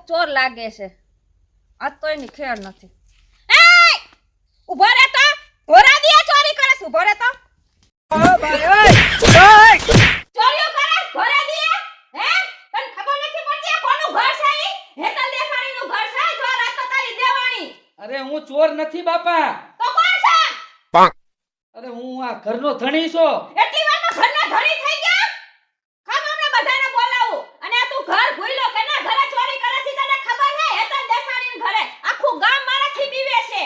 ચોર લાગે છે. આ તો એની ખેર નથી. એ ઉભો રે તો, ધોરા દિયા ચોરી કરે છે. ઉભો રે તો. ચોરીઓ કરે ધોરા દિયા? હે? તને ખબર નથી પડતી આ કોનું ઘર છે ઈ? હેતલ દેસાણીનું ઘર છે. ચોર આ તો તારી દેવાણી. અરે હું ચોર નથી બાપા. તો કોણ છે? અરે હું આ ઘરનો ધણી છું. એટલી વારમાં ઘરના ધણી થઈ ગયા? ખામ હમણાં બધાને બોલાવું. અને આ તું ઘર ભૂલ્યો કે ના ઘરે ચોરી કરે છે તને ખબર છે? હેતલ દેસાણીના ઘરે આખું ગામ મારાથી બીવે છે.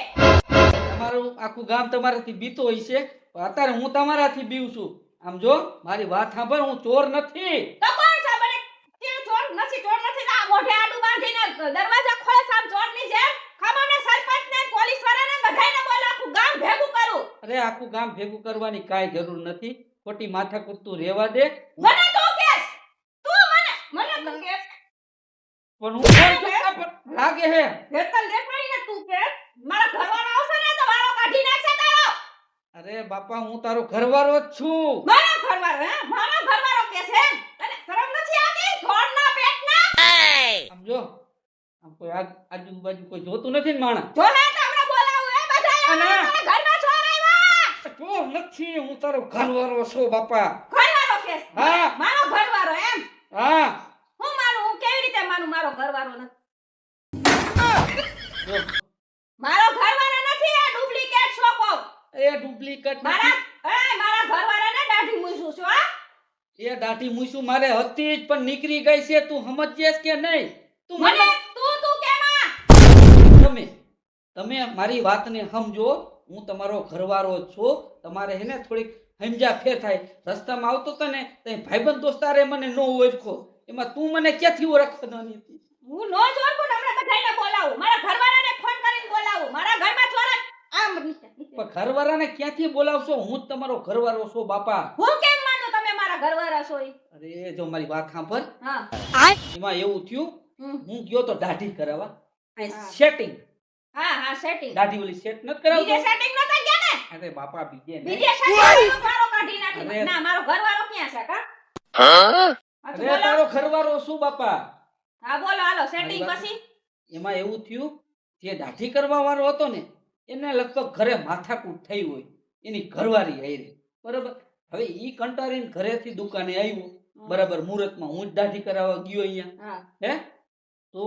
તમારું આખું ગામ તમારાથી બીતો હોય છે, પણ અત્યારે હું તમારાથી બીવું છું. આમ જો મારી વાત સાંભળ, હું ચોર નથી. તો કોણ છે બને? કે ચોર નથી તો આ મોઢે આડું બાંધીને દરવાજા ખોલે સામ ચોરની જેમ. ખામ હમણાં સરપંચને પોલીસ વાળાને બધાને બોલ આખું ગામ ભેગું કરું. અરે આખું ગામ ભેગું કરવાની કાંઈ જરૂર નથી. ખોટી માથાકૂટ તું રહેવા દે. મને તો કેસ તું મને તો કેસ પણ હું કોણ છું? આ પણ લાગે હે હેતલ દેખાડીને તું કે મારા ઘરવાળો આવશે ને તો વાળો કાઢી નાખશે તારો. અરે બાપા હું તારો ઘરવાળો જ છું. મારો ઘરવાળો હે? મારો ઘરવાળો કે છે? તને શરમ નથી આવતી? ધોળના પેટના? આમ જો આમ કોઈ આજુબાજુ કોઈ જોતું નથી ને માણસ. જો હે તો હમણાં બોલાવું હે બધાય અને- મારા ઘરમાં ચોર આવ્યા. ચોર નથી, હું તારો ઘરવાળો છું બાપા. ઘરવાળો કે છે? હા. મારો ઘરવાળો એમ? હા હું માનું? હું કેવી રીતે માનું મારો ઘરવાળો નથી? જો, મારો ઘરવાળો નથી આ ડુપ્લિકેટ છોકો. એ ડુપ્લિકેટ મારા નથી. મારા ઘરવાળાને દાઢી મૂછું છું હા. એ દાઢી મૂછું મારે હતી જ પણ નીકળી ગઈ છે. તું સમજ્યેસ કે નહીં? તું મને મને તું કેમાં? તમે મારી વાતને સમજો. હું તમારો ઘરવાળો છું. તમારે હે ને થોડીક સમજ્યા ફેર થાય. રસ્તામાં આવતો તો ને તો ભાઈબંધ દોસ્તારે મને નો ઓળખો, એમાં તું મને ક્યાંથી ઓળખવાની હતી? હું નો જોરકું હમણાં બધાને બોલાવું. મારા ઘરવાળાને ફોન કરીને બોલાવું. મારા ઘરમાં ચોર આમ પણ ઘરવાળાને ક્યાંથી બોલાવશો? હું જ તમારો ઘરવાળો છું બાપા. હું કેમ માનું તમે મારા ઘરવાળા છો ઈ? અરે જો મારી વાત સાંભળ. હા એમાં એવું થયું, હું ગયો તો દાઢી કરાવવા. હા. સેટિંગ હા સેટિંગ. દાઢી ઓલી સેટ ન બીજે કરાવતો. સેટિંગ નતા ગયા ને? અરે બાપા બીજે નહીં. બીજે સેટિંગ મારો કાઢી નાખી. અરે. ના મારો ઘરવાળો ક્યાં છે કા? હા તો અરે બોલો. તારો ઘરવાળો શું બાપા? હા બોલો હાલો સેટિંગ મારી વાત- પછી. એમાં એવું થયું, જે દાઢી કરવા વાળો હતો ને એને લગભગ ઘરે માથાકૂટ થઈ હોય એની ઘરવાળી હારે. બરાબર. હવે ઈ કંટાળીને ઘરેથી દુકાને આવ્યો. બરાબર. મુહૂર્તમાં હું જ દાઢી કરાવવા ગયો અહીંયા. હા હે તો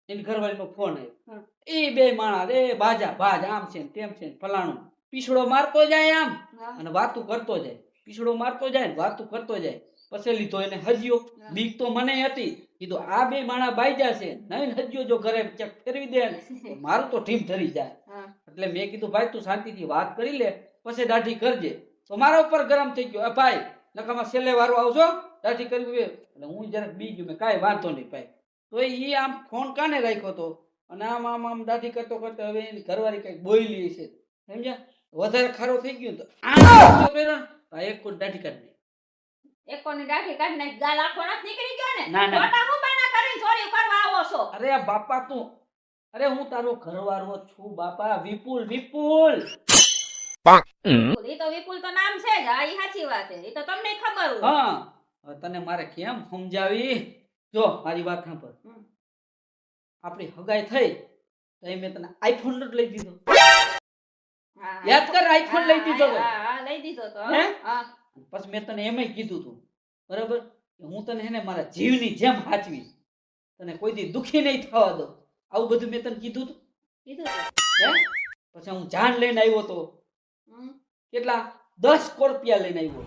એની ઘરવાળીનો ફોન આવ્યો. હા. એ બે માણસ રે બાજા બાજ આમ છે ને તેમ છે ને ફલાણું પીછડો મારતો જાય આમ હા. અને વાતું કરતો જાય. પીછડો મારતો જાય ને વાતું કરતો જાય. પછી લીધો એને હજ્યો. હા. બીક તો મને હતી. કીધું આ બે માણા બાઈજા છે, નહીં હજ્યો જો ઘરે ચેક ફેરવી દે ને તો મારું તો ઠીમ ધરી જાય. હા એટલે મેં કીધું ભાઈ તું શાંતિથી વાત કરી લે પછી દાઢી કરજે. તો મારા ઉપર ગરમ થઈ ગયો. ભાઈ નકામાં છેલ્લે વારો આવજો દાઢી કરવી હોય. એટલે હું જરાક બી ગયું. મેં કાંઈ વાંધો નહીં ભાઈ. તો ઈ આમ ફોન કાને રાખ્યો હતો અને આમ આમ આમ દાઢી કરતો કરતો હવે એની ઘરવાળી કઈક બોયલી છે, સમજ્યા? વધારે ખારો થઈ ગયો ને તો આમ કર્યો ને તો એક કોઈ દાઢી કાઢી નાખી. એકોની દાઢી કાઢી નાખી. ગાલ આખો નથી નીકળી ગયો ને? ના, ના. ખોટા હું બાના કરીને ચોરી કરવા આવો છો? અરે બાપા તું, અરે હું તારો ઘરવાળો છું બાપા. વિપુલ વિપુલ. ઈ તો વિપુલ તો નામ છે જ. હા ઈ સાચી વાત છે. ઈ તો તમને ખબર હોય. હા હવે તને મારે કેમ સમજાવી? જો મારી વાત સાંભળ. હમ. આપણી હગાઈ થઈ તો એ મેં તને આઈફોન જ લઈ દીધો. હા, યાદ કર, આઈફોન લઈ દીધો તો. હા લઈ દીધો તો. હે? હા પછી મેં તને એમય કીધું તું બરાબર કે હું તને હે ને મારા જીવની જેમ સાચવીશ, તને કોઈ દી દુખી નહીં થવા દો. આવું બધું મેં તને કીધું તું. કીધું તો. હે પછી હું જાન લઈને આવ્યો તો. હમ. કેટલા 10 સ્કોર્પિયા લઈને આવ્યો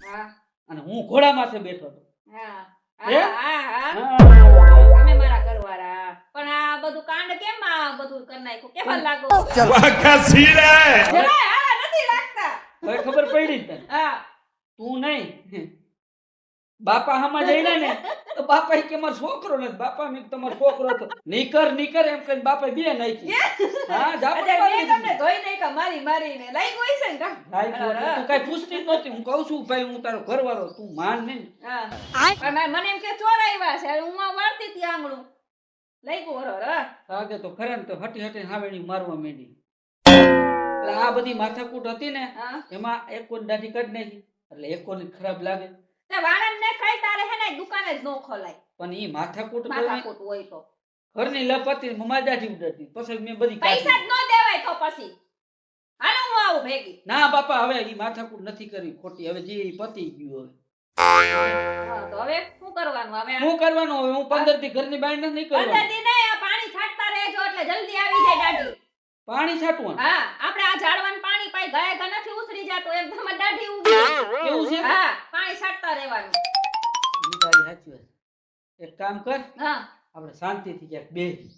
હા અને હું ઘોડા માથે બેઠો હતો. હા હે? હા હા હા. તમે મારા ઘરવાળા. પણ આ બધું કાંડ કેમ આ બધું કરી નાખ્યું? કેવા લાગો? જરાય હારા નથી લાગતા. હવે ખબર પડી જ તને. હા તું નહીં બાપા હામાં જઈને ને તો બાપા કે મારો છોકરો નથી. બાપા મેં તમારો છોકરો હતો. નીકર નીકર એમ કરીને બાપા બે નાખી. હા જા અચ્છા, મેં તમને ધોઈ નાખ્યા મારીને. લઈ ગઈ છે ને કા? તું કઈ પૂછતી જ નહોતી. હું કહું છું ભાઈ હું તારો ઘરવાળો, તું માન નહીં. હા પણ મને એમ કે ચોર આવ્યા છે. હું આ વાળતી હતી આંગળું. લઈ ગયું હરોર. હા લાગે તો ખરે ને તો હટી હટી હાવેણી મારવા માંડી. એટલે આ બધી માથાકૂટ હતી ને હા. એમાં એક કોની દાઢી કાઢી નાખી એટલે એક કોની ખરાબ લાગે. તે વાળાને ખાઈ તારે હે ને દુકાને જ નો ખોલાય. પણ ઈ માથાકૂટ કરવી માથાકૂટ હોય તો ઘરની લપતી મારી દાઢી ઉડાડતી પછી મેં બધી પૈસા કાઢી. જ ન દેવાય તો પછી હાલો હું આવું ભેગી ના બાપા હવે ઈ માથાકૂટ નથી કરવી ખોટી હવે જે ઈ પતી ગયું હા તો હવે શું કરવાનું હવે હવે હું કરવાનું હવે હું 15 દી ઘરની બહાર નથી 15 કરવાનું દી નહીં આ પાણી છાંટતા રહેજો એટલે જલ્દી આવી જાય દાઢી પાણી છાંટવાનું હા આપણે આ ઝાડવાનું પાણી પાઈ ગયા ગયા નથી ઉતરી જાતો એકદમ જ દાઢી ઉગી જાય. એવું છે હા પાણી છાંટતા રહેવાનું ઈ તારી સાચી વાત. એક કામ કર હા આપણે શાંતિથી ક્યાંક બેસી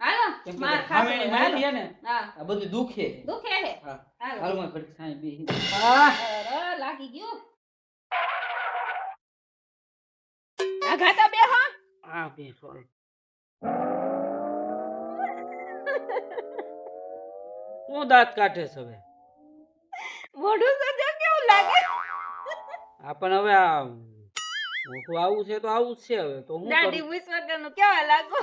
હાલો કેમ માર કે ખાતો ખામેણી હોય, મારી હાલો. છે ને હા આ બધું દુખે દુખે હે હા હાલો હાલમાં ઘડી સાંઈ બેસી આ અરે લાગી ગયું આ ઘાટા બેહો આ બેસો તું દાંત કાઢે છે હવે મોઢું તો જો કેવું લાગે આ પણ હવે આ મોટું આવું છે તો આવું જ છે હવે તો હું દાઢી કરું મૂછ વગરનું કેવા લાગો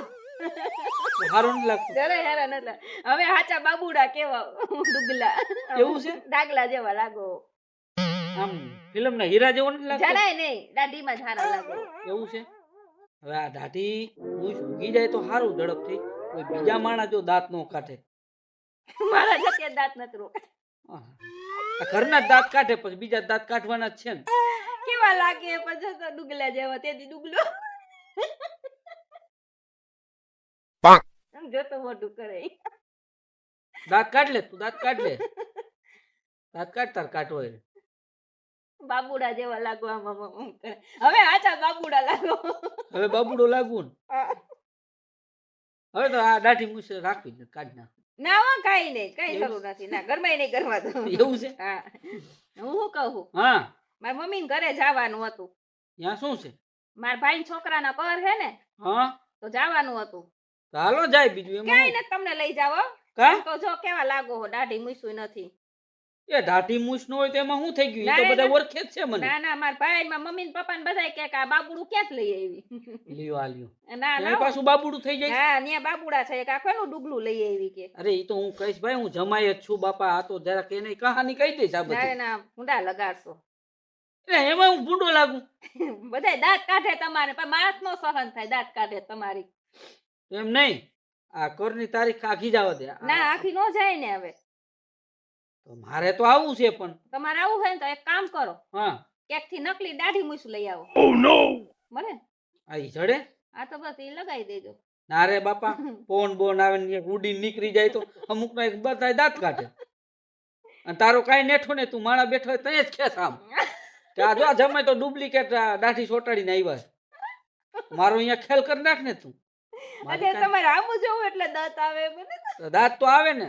સારું નથી લાગતું જરે હેરાન એટલે હવે હાચા બાબુડા કેવા ડુગલા એવું છે? ડાગલા જેવા લાગો આમ ફિલ્મ ના હીરા જેવો નથી લાગતો જરાય નહીં દાઢીમાં જ હારા લાગો એવું છે હવે આ દાઢી હું ઉગી જાય તો સારું ઝડપથી કોઈ બીજા માણસ જો દાંત નો કાઢે મારા જતે દાંત નતરો આહ. આ ઘરના જ દાંત કાઢે પછી બીજા દાંત કાઢવાના જ છે ને કેવા લાગે પછી તો ડુગલા જેવા તેથી ડુગલો આમ જોતો મોઢું કરે દાંત કાઢ લે તું દાંત કાઢ લે દાંત કાઢ તાર કાઢવો હોય બાબુડા જેવા લાગો આમ કરે હવે હાચા બાબુડા લાગો હવે બાબુડો લાગુ ને હવે તો આ દાઢી મૂછ રાખવી જ કાઢ નાખ ના હો કાઈ નહીં કઈ જરૂર નથી ના ઘરમાં નહીં કરવા દો એવું છે હા હું શું કહું હા મારી મમ્મી ઘરે જવાનું હતું ત્યાં શું છે મારા ભાઈ છોકરાના કર હે ને હા તો જવાનું હતું તો હાલો જાય બીજું એમાં ક્યાંય હું? નથી તમને લઈ જાવ કા તો જો કેવા લાગો હો દાઢી મૂછું નથી એ દાઢી મૂછ નો હોય તો એમાં શું થઈ ગયું એ ના, તો ના, બધા ના. ઓળખે જ છે મને ના ના મારા ભાઈ મારા મમ્મી ને પપ્પા ને બધા કે આ બાબુડું ક્યાંથી લઈ આવી લ્યો આ લ્યો ના એની ના પાછું બાબુડું થઈ જાય હા ન્યા બાબુડા છે કે આખેનું ડુગલું લઈ આવી કે અરે એ તો હું કહીશ ભાઈ હું જમાય જ છું બાપા આ તો જરાક એને કહાની કહી દઈશ આ ના બધી ના ભૂંડા લગાડશો એટલે એમાં હું ભૂંડો લાગુ બધાય દાંત કાઢે તમારે પણ માણસ નો સહન થાય દાંત કાઢે તમારી એમ નહીં આ કરની તારીખ આખી જવા દે ના આખી નો જાય ને હવે તો મારે તો આવું છે પણ તમારે આવું હોય ને તો એક કામ કરો હા કેક થી નકલી દાઢી મૂછું લઈ આવો બને આ ઈ જડે આ તો બસ એ લગાવી દેજો ના રે બાપા ફોન બોન આવે ને ઉડી નીકળી જાય તો અમુક ના બધા દાંત કાઢે અને તારો કાંઈ નેઠો ને તું માણા બેઠો હોય ત્યાં જ ખેસ આમ કે આ જો આ જમાય તો ડુપ્લિકેટ દાઢી ચોટાડીને આવ્યા છે. મારો અહીંયા ખેલ કરી નાખ ને તું મારે અરે કાંઈ- તમારે આવું જોવું એટલે દાંત આવે બને તો દાંત તો આવે ને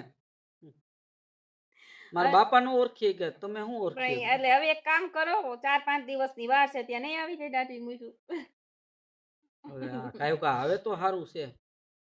મારા બાપા નું ઓળખી કે તમે શું પણ ઓળખી એટલે હવે એક કામ કરો 4-5 દિવસની વાર છે ત્યાં નહીં આવી જાય દાઢી મૂછું હવે આ કાંઈ કા હવે તો સારું છે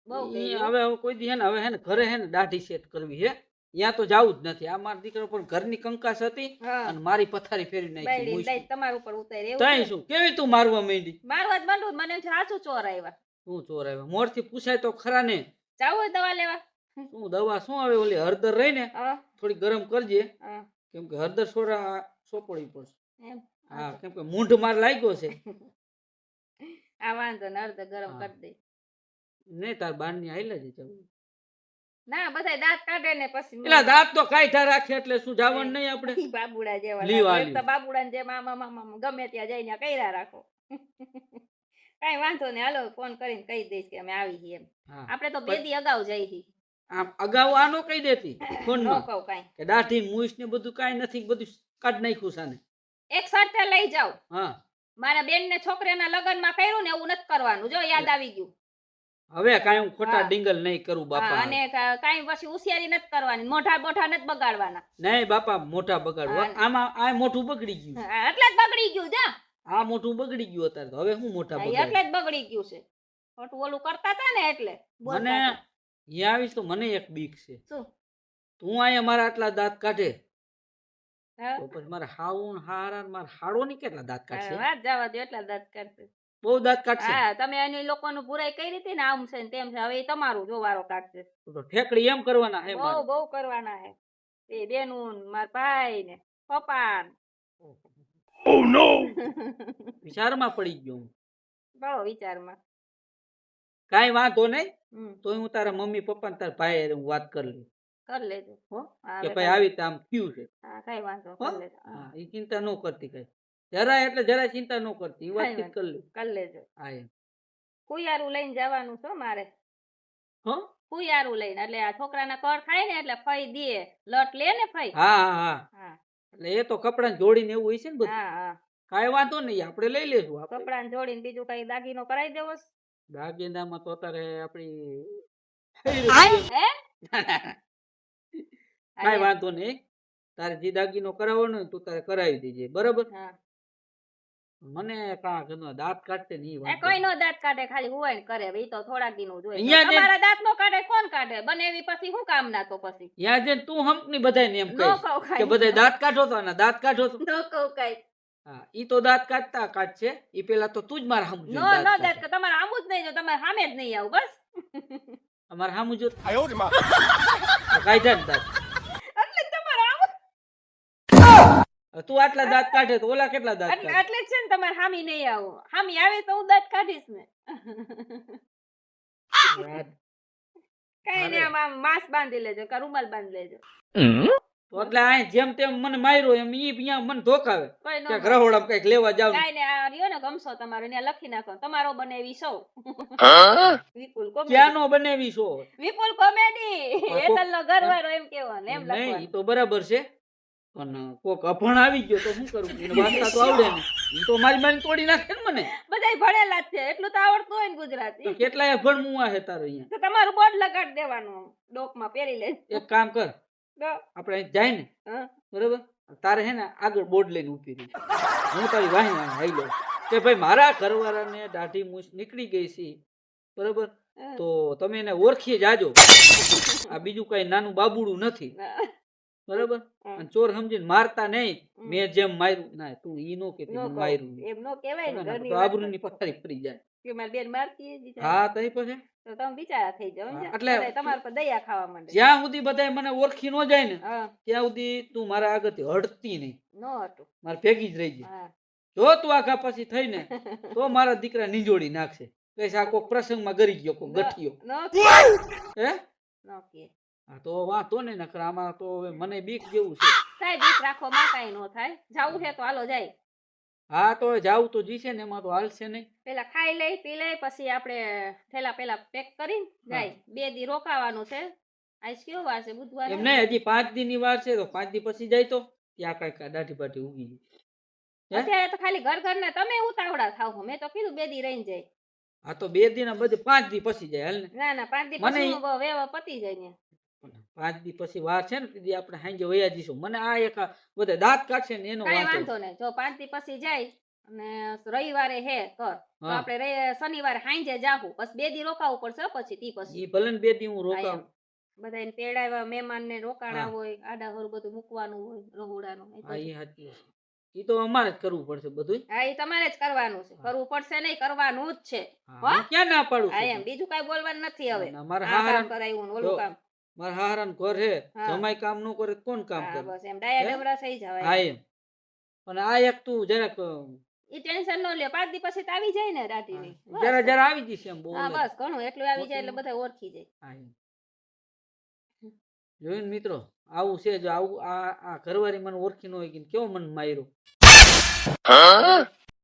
બહુ ઈ કર્યું. હવે કોઈ દી હે ને હવે હે ને ઘરે હે ને દાઢી સેટ કરવી હે ત્યાં તો જાવું જ નથી આ મારા દીકરો પણ ઘરની કંકાસ હતી હા અને મારી પથારી ફેરવી નાખી બાયડી મૂછ. દાઈ તમારા ઉપર ઉતારે એવું તઈ છે. શું કેવી તું મારવા માંડી મારવા જ માંડું મને એમ છે સાચું ચોર આવ્યા શું ચોર આવ્યા મોર થી પૂછાય તો ખરા ને જાવું હોય દવા લેવા શું દવા શું આવે ઓલી હળદર રહી ને હા થોડી ગરમ કરજે હા કેમ કે હળદર સોડા સોપડી પડશે એમ હા કેમ કે મૂંઢ માર લાગ્યો છે આ વાંધો ને અર્ધ ગરમ હા. કરી દે નહીં તાર બાર ની આઈલા જ જવું ના બધાય દાંત કાઢે ને પછી એલા દાંત તો કાઢા રાખે એટલે શું જવાનું નહીં આપણે ઈ બાબુડા જેવા લીવ લાગે. એમ આલ્યું. તો બાબુડા જેમ આમ આમ આમ આમ ગમે ત્યાં જઈને કર્યા રાખો કઈ વાંધો નહીં હાલો ફોન કરીને કહી દઈશ કે અમે આવી છીએ એમ હા આપણે તો બે દી અગાઉ જઈ છીએ આમ અગાઉ આ નો કહી દેતી ન ફોનમાં કહું કાંઈ કે દાઢી મૂછ ને બધું કાંઈ નથી બધું કાઢ નાખ્યું સાને એક સાથે લઈ જાઓ હા મારા બેન ને છોકરીના લગ્નમાં કર્યું ને એવું નથી કરવાનું જો યાદ આવી ગયું હવે કાંઈ હું ખોટા હા. ડિંગલ નહીં કરું હા, બાપા અને કાંઈ પછી હોશિયારી નથી કરવાની મોઢા બોઠા નથી બગાડવાના નહીં બાપા મોટા બગાડવા હા. આમાં આ મોઢું બગડી ગયું હા, એટલે જ બગડી ગયું જા આ મોઢું બગડી ગયું અત્યારે તો હવે હું મોટા હા, બગાડ એટલે જ બગડી ગયું છે ખોટું ઓલું કરતા હતા ને એટલે બોલતા મને હતા. અહીંયા આવીશ તો મને એક બીક છે શું તું અહીંયા મારા આટલા દાંત કાઢે હા? તો પછી મારા હાવું હારા ને મારા હાડો ની કેટલા દાંત કાઢશે વાત જવા દો એટલા દાંત કાઢશે બહુ દાંત કાઢશે હા તમે એની લોકોનું બુરાઈ કરી હતી ને આમ છે ને તેમ છે હવે એ તમારું જો વારો કાઢશે તો ઠેકડી એમ કરવાના હે બહુ મારે બહુ કરવાના હે એ બેનું ને મારા ભાઈ ને પપ્પા ને. વિચારમાં પડી ગયો હું બહુ વિચારમાં. કાંઈ વાંધો નહીં. હમ, તોય હું તારા મમ્મી પપ્પા ને તારા ભાઈ હારે હું વાત કરી લઉં કરી લેજો. હો હા, કે હવે ભાઈ આવી રીતે આમ થયું છે. હા, કઈ વાંધો હો? કરી લેજો. હા, હા એ ચિંતા ન કરતી કઈ. જરાય ચિંતા ન કરતી. એ વાતચીત વાંધો. કરી લઉં. કરી લેજો. હા એમ. ફુયારું લઈને જવાનું છે હો મારે. હો? ફુયારું લઈને એટલે આ છોકરાના કર થાય ને એટલે ફઈ દે લટ લે ને ફઈ. હા હા હા હા એટલે એ તો કપડાં જોડીને એવું હોય છે ને બધું. હા હા, કાંઈ વાંધો નહીં આપણે લઈ લેશું. આપણે કપડાને જોડીને બીજું કઈ દાગીનો કરાવી દેવો છે? દાગીનામાં તો અત્યારે આપણી હે? કાંઈ વાંધો નહીં. તારે જે દાગીનો કરાવવાનો હોય તું તારે કરાવી દેજે બરાબર. હા. મને કાં દાંત કાઢતે નહીં એ વાંધો. કોઈ નો દાંત કાઢે, ખાલી હુવાય ને કરે. ઈ તો થોડાક દી નું જોઈએ. અહીંયા જે- તમારા દાંત નો કાઢે કોણ કાઢે? બનેવી પછી શું કામ ના તો પછી? ત્યાં જઈને તું હંપની બધાયને એમ નો કહીશ કહું કે કાંઈ. બધાય દાંત કાઢો તો ને દાંત કાઢો તો. નો કહું કાંઈ. હા ઈ તો દાંત કાઢશે. ઈ પેલા તો તું જ મારા સામું નો જોઈને નો દાંત દાંત કાઢે. તમારે આમ જ નહીં જો, તમારે સામે જ નહીં આવું બસ. અમારે સામું જો તો કાઢ્યા ને દાંત. એટલે જ તમારે આમ હવે તું આટલા દાંત કાઢે તો ઓલા કેટલા દાંત એટલે કાઢે? એટલે જ છે ને તમારે હામી નહીં આવું. હામી આવે તો હું દાંત કાઢીશ ને. યાર, કઈ નહીં, આમ આમ માસ્ક બાંધી લેજો કે રૂમાલ બાંધી લેજો. તો એટલે આ જેમ તેમ મને માર્યો એમ ઈ અહીંયા મને ધોકાવે કોઈ નો કે રહોડા કઈક લેવા જાવ. કાઈ ને આ રહ્યો ને ગમશો તમારો ત્યાં લખી નાખો તમારો બનેવી સૌ. વિપુલ કોમેડી. ક્યાંનો બનેવી છો? વિપુલ કોમેડી. હેતલ નો ઘરવાળો એમ કેવાનું એમ નહીં લખવાનું. ઈ તો બરાબર છે પણ કોક અભણ આવી ગયો તો શું કરું? એને વાંચતા તો આવડે ને. ઈ તો મારી તોડી નાખે ને મને. બધાય ભણેલા જ છે, એટલું તો આવડતું હોય ને તો ગુજરાતી. કેટલાય અભણ મુવા છે તારો અહીંયા. તો તમારું બોર્ડ લગાડી દેવાનું ડોકમાં પહેરી લે. એક કામ કર, તો, આપણે અહીં જાય ને હા. બરાબર, તારે હે ને આગળ બોર્ડ લઈને ઉભી રહી. હું તારી વાહી હાઈ લઉં કે ભાઈ મારા ઘરવાળાને દાઢી મૂછ નીકળી ગઈ છે બરાબર, તો તમે એને ઓળખી જાજો. આ બીજું કઈ નાનું બાબુડું નથી બરાબર. અને ચોર સમજીને મારતા નહીં. મેં જેમ માર્યું ના તું ઈ નો કે નો કહું. માર્યું એમ નો કહેવાય ને ઘરની તો વાત આબરૂની પથારી ફરી જાય. કે મારી બેન મારતી એ જ છે. હા તઈ પછી તો તમે બિચારા થઈ જાવ હા, સમજ્યા? એટલે- બધાય તમારા પર દયા ખાવા માંડે. જ્યાં સુધી બધાય મને ઓળખી ન જાય ને હા, ત્યાં સુધી તું મારા આગળથી હટતી નહીં. નો હતું. મારે ભેગી જ રહી જાય. હા. જો તું આઘા પછી થઈને તો મારા દીકરા નીંજોડી નાખશે. કઈશ આ કોક પ્રસંગમાં ગરી ગયો કોક ગઠિયો. નો હે નો કે. હા તો વાંધો નહીં નકર આમાં તો હવે મને બીક જેવું છે. કાંઈ બીક રાખો માં કાંઈ નો થાય. જાવું છે તો હાલો જાય. હા તો જાવું તો જીશે ને એમાં તો હાલશે નહીં. પેલા ખાઈ લઈ પી લઈ પછી આપણે થેલા પેલા પેક કરીને જાય. 2 દી રોકાવાનું છે. આજ કેવો વાર છે? બુધવાર એમ છે ને? નહીં હજી 5 દી ની વાર છે તો 5 દી પછી જાય તો ત્યાં કઈ દાઢી બાઢી ઉગી ગઈ. હે? અત્યારે તો ખાલી ઘર ને તમે ઉતાવળા થાવ. મેં તો કીધું 2 દી રહીને જાય. હા તો 2 દી ના બધે 5 દી પછી જાય હાલ ને. ના ના 5 દી મને પછી હું વેવા પતી જાય ને. 5 દી પછી વાર છે ને તેથી આપણે સાંજે વયા જઈશું. મને આ એક બધે દાંત કાઢશે ને એનો કાંઈ વાંધો. વાંધો નહીં. જો 5 દી પછી જાય અને રવિવારે હે કર તો હા. આપણે શનિવારે સાંજે જાહું. બસ 2 દી રોકાવું પડશે હો પછી તી પછી. ઈ ભલે ને 2 દી હું રોકાઉં. બધાને તેડાવ્યા મહેમાન ને રોકાણા હા. હોય આડા હોર બધું મૂકવાનું હોય રહોડાનું. એ હા બધું. ઈ સાચી વાત. ઈ તો અમારે જ કરવું પડશે બધું. હા એ તમારે જ કરવાનું છે. કરવું પડશે નહીં, કરવાનું જ છે. હા, હું ક્યાં ના પાડું હા છું? એમ બીજું કઈ બોલવાનું નથી હવે. ના, મારા આ કામ હાહરાન- કરાવ્યું ને જો, ઓલું કામ. મારા હાહરાન ઘર હે. હા. જમાઈ કામ ન કરે તો કોણ કામ હા કરે? બસ એમ ડાયા હે? ડબરા થઈ જવાય. હા એમ. પણ આ એક તું જરાક ઈ ટેન્શન ન લ્યો. 5 દી પછી તો આવી જાય ને દાઢીની. બસ. જરા જરા આવી જશે એમ બહુ હા નહીં. બસ ઘણું એટલું આવી જાય એટલે બધા ઓળખી જાય. હા એમ. જોયું ને મિત્રો, આવું છે. જો આવું આ ઘરવાળી મને ઓળખી ન હોય કે કેવો મને માર્યો.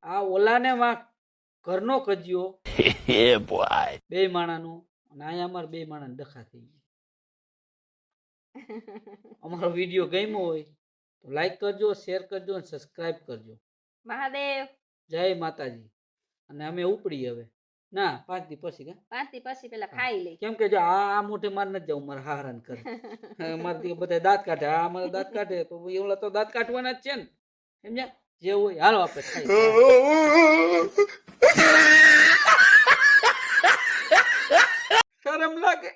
આ ઓલાને વાંક ઘરનો કજ્યો બે માણાનો અને અહીંયા અમારે બે માણાને ડખા થઈ ગયા. અમારો વિડીયો ગમ્યો હોય તો લાઈક કરજો, શેર કરજો અને સબસ્ક્રાઇબ કરજો. મહાદેવ. જય માતાજી. અને અમે ઉપડી હવે ના 5 દી પછી કા 5 દી પછી પેલા ખાઈ લઈ. કેમ કે જો આ મોઢે માર નથી જવું મારા હારાન કરે. મારે બધા દાંત કાઢે. આ અમારા દાંત કાઢે તો એવલા તો દાંત કાઢવાના જ છે ને. સમજ્યા? જે હોય હાલો આપણે ખાઈ. શરમ લાગે.